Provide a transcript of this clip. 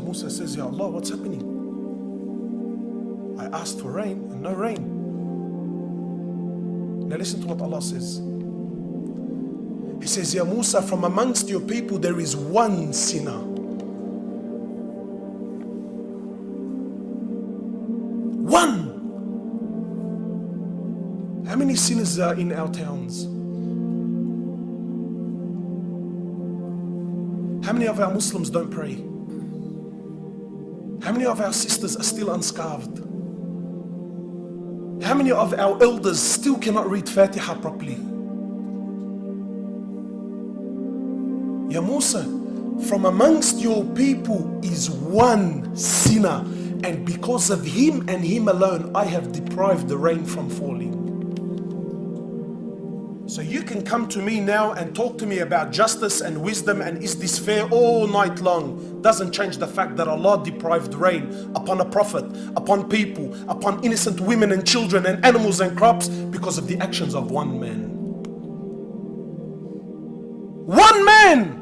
Musa says, Ya Allah, what's happening? I asked for rain and no rain. Now listen to what Allah says. He says, Ya Musa, from amongst your people there is one sinner. One. How many sinners are in our towns? How many of our Muslims don't pray? How many of our sisters are still unscarved? How many of our elders still cannot read Fatiha properly? Ya Musa, from amongst your people is one sinner, and because of him and him alone, I have deprived the rain from falling. So you can come to me now and talk to me about justice and wisdom and is this fair all night long. Doesn't change the fact that Allah deprived rain upon a prophet, upon people, upon innocent women and children and animals and crops because of the actions of one man. One man!